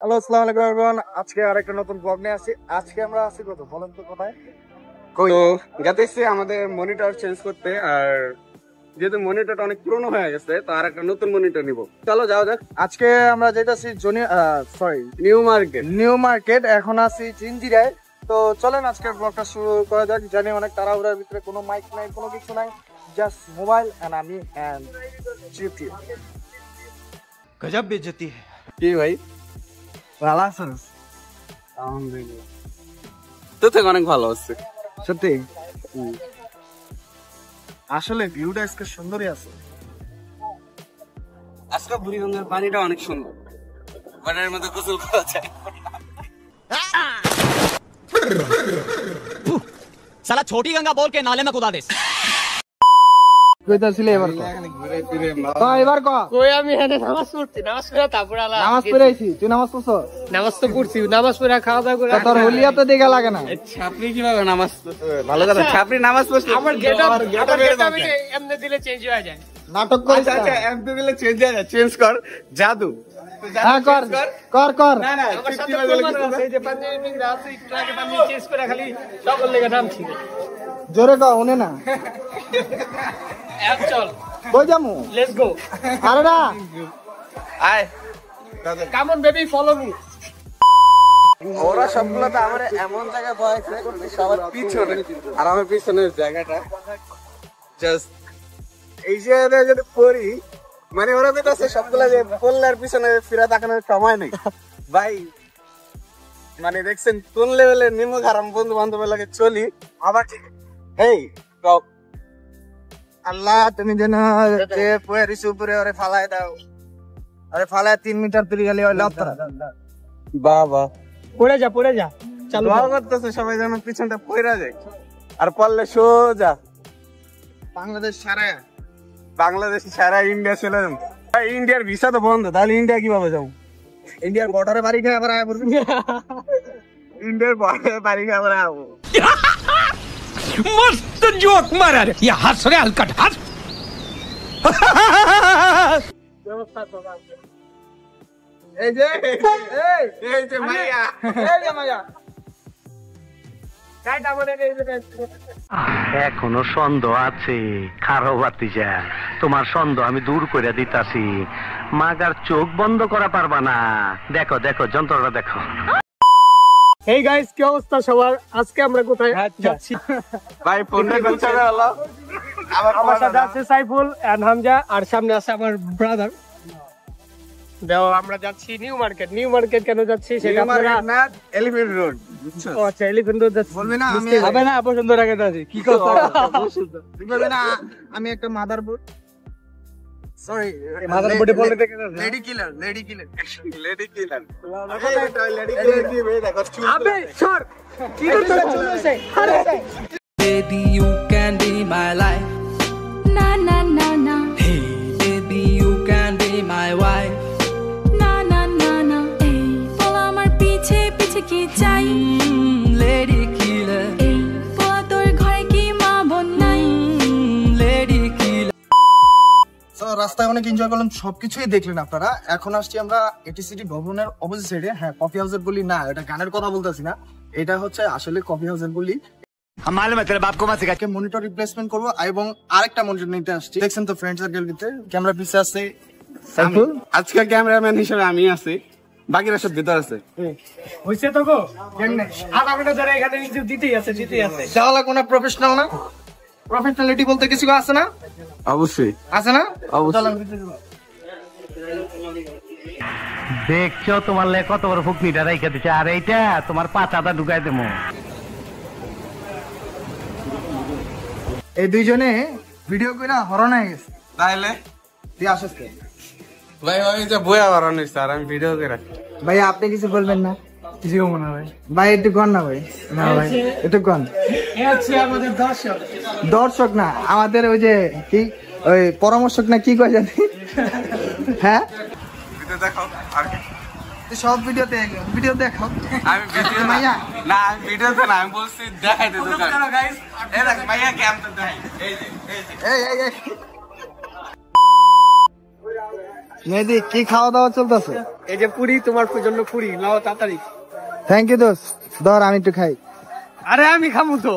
Hello, আসসালামু আলাইকুম everyone. আজকে আরেকটা নতুন ব্লগ নিয়ে আসছি। আজকে আমরা আছি কত বলেন তো কোথায়? তো যাতেছি আমাদের মনিটর চেঞ্জ করতে, আর যেহেতু মনিটরটা অনেক পুরনো হয়ে গেছে তো আর একটা নতুন মনিটর নিব। চলো যাও যাক। আজকে আমরা যেতেছি নিউ মার্কেট। এখন আছি জিঞ্জিরায়। তো চলেন আজকের ব্লগটা শুরু করা যাক। জানি অনেক তাড়াহুড়ার ভিতরে, কোনো মাইক নাই, কোনো কিছু নাই, জাস্ট মোবাইল এন্ড আমি এন্ড জিপি। गजब बेइज्जती है। কি ভাই? ভালো আছেন? আলহামদুলিল্লাহ, তো থেকে অনেক ভালো হচ্ছে সত্যি আসলে ভিউটা আজকে সুন্দরই আছে। আজকে বুড়িগঙ্গার পানিটা অনেক সুন্দর, পানির মধ্যে গোসল করা যায়। साला छोटी गंगा बोल के नाले में कूदा दे। কইতাছিলে এবার কো? ঘুরে ফিরে এবার কো। কই আমি এখানে নামাজ পড়ছি, নামাজ পড়া তারপর আলা নামাজ পড়াইছি, তুই নামাজ পড়ছ? নামাজ তো পড়ছি, নামাজ পড়া খাওয়া দাওয়া করে তোর হুলিয়া তো দেখা লাগে না। ছাপড়ি কিভাবে নামাজ ভালো কথা, ছাপড়ি নামাজ পড়ছে। আমার গেটআপ এমনি দিলে চেঞ্জ হয়ে যায়। নাটক করিস আচ্ছা আচ্ছা, এমপি দিলে চেঞ্জ হয়ে যায়, চেঞ্জ কর জাদু। হ্যাঁ কর কর কর। না না, আমার সাথে প্রমাণ আছে যে পাঞ্জাবি পিন্দা আছে, একটু আগে পানি চেঞ্জ করে খালি সকল লেগে নামছি। জোরে কর, উনে না। এক চল, কই যামু? Let's go. আরে না, আয়। Come on baby, follow me. ওরা সবগুলো তো আমার এমন জায়গায় বয়েছে সবার পিছনে, আর আমার পিছনের জায়গাটা জাস্ট এই জায়গায় যদি পড়ি, মানে ওরা বেটাছে সবগুলো যে পড়লার পিছনে ফিরে তাকানোর সময় নেই ভাই। মানে দেখছেন কোন লেভেলের নিমক হারাম বন্ধু বান্ধবের লাগে চলি। আবার ঠিক এই আল্লাহ তুমি যেন যে পয়েরিস উপরে ওরে ফালাই দাও। আরে ফালায় 3 মিটার তুলি গেলে ওই লাত্তা। বাবা পড়ে যা, পড়ে যা, চালু দোয়া করতেছে সবাই যেন পিছনটা পড়া যায়, আর পড়লে সোজা বাংলাদেশ সারা ইন্ডিয়া চলে যাবো। ইন্ডিয়ার ভিসা তো বন্ধ, তাহলে ইন্ডিয়া কিভাবে যাবো? ইন্ডিয়ার বর্ডারে বাড়ি খেয়ে আবার আয় পড়বি। ইন্ডিয়ার বাড়ি খাবার আবো। मस्त जोक मारा रे, ये हंस रे हलकट हंस। এই যে এই যে মাইয়া, এই যে মাইয়া কাইটা বলে এখনো সন্দেহ আছে, খারো বাতিজা, তোমার সন্দেহ আমি দূর করে দিতাছি। মাগার চোখ বন্ধ করা পারবা না। দেখো দেখো যন্ত্রটা দেখো। এই গাইস, কি অবস্থা সবার? আজকে আমরা কোথায় যাচ্ছি? ভাই ফোনটা করছে হলো আমার সাথে আছে সাইফুল এন্ড হামজা, আর সামনে আছে আমার ব্রাদার। দেও আমরা যাচ্ছি নিউ মার্কেট। নিউ মার্কেট কেন যাচ্ছি সেটা আপনারা না, এলিফ্যান্ট রোড বুঝছো? ও আচ্ছা, এলিফ্যান্ট রোড যাচ্ছি। বলবি না আমি হবে না, পছন্দ রাখে আছি কি কথা। বলবি না আমি একটা মাদারবোর্ড, সরি মাদারবোর্ডে বলে দেখে লেডি কিলার লেডি কিলার কি ভাই দেখো আবে সর, কি করতে চলেছে? আরে Baby, you can be my life. Na na na na, Hey, baby, you can be my wife. na na na na. Hey, pola amar piche piche ki chai. Lady killer. Hey, pola tor ghore ki ma bon nai. Lady killer. So রাস্তায় অনেক enjoy করলাম, সবকিছুই দেখলেন আপনারা। এখন আসছি আমরা এটিসিটি ভবনের অপোজিট সাইডে। হ্যাঁ, কফি হাউসের বলি না, এটা গানের কথা বলতেছি না, এটা হচ্ছে আসলে কফি হাউসের বলি। हम मालूम है तेरे बाप को मत सिखा। মনিটর রিপ্লেসমেন্ট করবো এবং আরেকটা মনিটর নিতে আসছি। দেখছেন তো ফ্রেন্ড সার্কেল ভিতরে ক্যামেরা পিছে আছে সাইফুল, আজকে ক্যামেরাম্যান হিসেবে আমি আছি, বাকিরা সব ভিতর আছে। হইছে তো গো, কেমনে আধা ঘন্টা ধরে এখানে কিছু দিতেই আছে। যাওয়া কোনো প্রফেশনাল না, প্রফেশনালিটি বলতে কিছু আছে না? অবশ্যই আছে না? অবশ্যই। দেখছো তোমার লে কত বড় ফুকনিটা রাইখা দিচ্ছে, আর এইটা তোমার পাচাটা ঢুকাই দেবো। এই দুইজনে ভিডিও করে হরণ হয়ে গেছে। তাহলে তুই আসিস কে? ভাই আমি যে বইয়া বাড়ানো স্যার, আমি ভিডিও করে ভাই আপনি কিছু বলবেন না? কিছু মনে হয় ভাই, একটু কন না ভাই। না ভাই একটু কন। এ হচ্ছে আমাদের দর্শক। দর্শক না, আমাদের ওই যে কি ওই পরামর্শক না কি কয় জানি। হ্যাঁ ভিডিও দেখো। আর কি তুই সব ভিডিও দেখো। আমি ভিডিও মাইয়া না, আমি ভিডিওতে না, আমি বলছি দেখাই দিতে গাইস। এই দেখ মাইয়া কি আমি তো দেখাই। এই যে এই এই এই মেহেদি কি খাওয়া দাওয়া চলতেছে? এই যে পুরি, তোমার জন্য পুরি, নাও তাড়াতাড়ি। থ্যাংক ইউ দোস্ত, ধর আমি একটু খাই। আরে আমি খামু তো।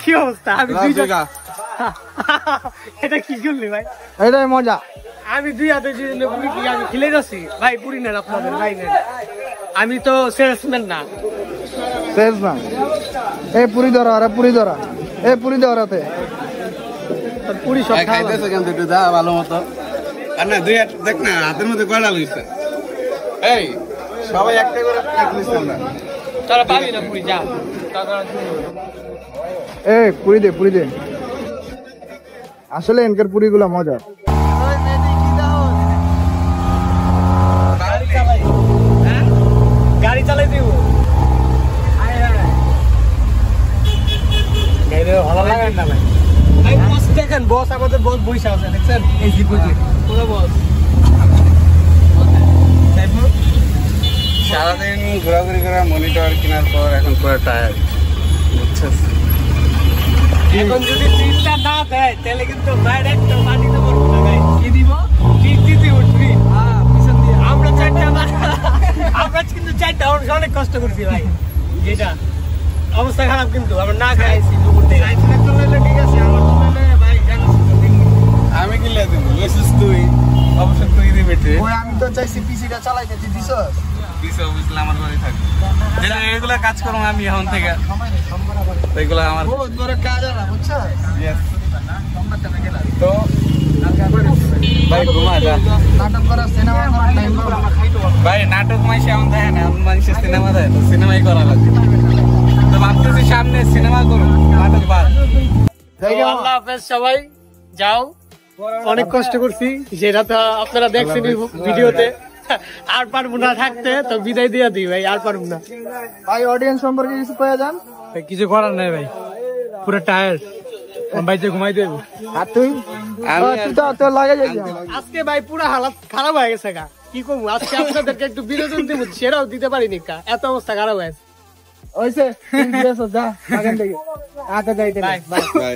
কি অবস্থা? আমি দুইজন এটা কি করলি ভাই? এটাই মজা। আমি দুই হাতে পুরি কি আমি খেলে যাচ্ছি ভাই? পুরি নেন আপনাদের, ভাই নেন। আমি তো সেলসম্যান না। সেলসম্যান। এই পুরি ধরা, আরে পুরি ধরা, এই পুরি ধরাতে পুরি সব খাইতেছে কিন্তু একটু দা ভালো মতো। আর না দুই হাত দেখ না, হাতের মধ্যে কয়টা লইছে। এই সবাই একটা করে প্লেট নিচ্ছে আমরা। তারা পাবি না পুরি, যা। এই পুরি দে, পুরি দে। আসলে এনকার পুরিগুলো মজা। গাড়ি চালাই দিব। ভালো লাগে না ভাই? ভাই বস দেখেন, বস আমাদের বস বইসা আছে, দেখছেন? এই জিপুজি পুরো বস। সারাদিন ঘোরাঘুরি করে মনিটর কেনার পর এখন পুরো টায়ার্ড, বুঝছিস? এখন যদি ট্রিপটা না দেয় তাহলে কিন্তু ডাইরেক্ট মাটিতে পড়বো না ভাই। কি দিব? ট্রিপ দিতে উঠবি। পিছন দিয়ে আমরা আমরা কিন্তু 4টা অনেক কষ্ট করছি ভাই। যেটা অবস্থা খারাপ, কিন্তু আমরা না খাইছি দুপুর থেকে। ঠিক আছে, আমার চলে ভাই জানিস আমি কিনলে দেবো, লেসিস তুই অবশ্য তুই দিবি। ওই আমি তো চাইছি পিসিটা চালাইতে, তুই দিছস? বুঝলে আমার বাড়ি থাকবে যেটা এগুলা কাজ করবো আমি এখন থেকে, এগুলো আমার বহুত বড় কাজ আর বুঝছস? তো ভাই ঘুমা যা। নাটক করা, সিনেমা করা, টাইম করা। ভাই নাটক মাইসে এমন দেখে না, এমন মানুষের সিনেমা দেয় তো সিনেমাই করা লাগবে। তো ভাবতেছি সামনে সিনেমা করুন, নাটক বাদ। আল্লাহ হাফেজ সবাই, যাও। অনেক কষ্ট করছি, যেটা তো আপনারা দেখছেন ভিডিওতে। আর পারবো না থাকতে, তো বিদায় দিয়ে দিই ভাই, আর পারবো না ভাই। অডিয়েন্স সম্পর্কে কিছু কয়ে যান। কিছু করার নাই ভাই, পুরো টায়ার্ড, বাইতে ঘুমাই দেবো। আর তুই? তুই তো তোর লাগে যাই। আজকে ভাই পুরো হালাত খারাপ হয়ে গেছে গা, কি করবো? আজকে আপনাদেরকে একটু বিনোদন দিব, সেটাও দিতে পারিনি কা, এত অবস্থা খারাপ হয়েছে। ওইসে যা, এখান থেকে। আচ্ছা যাইতে বাই বাই।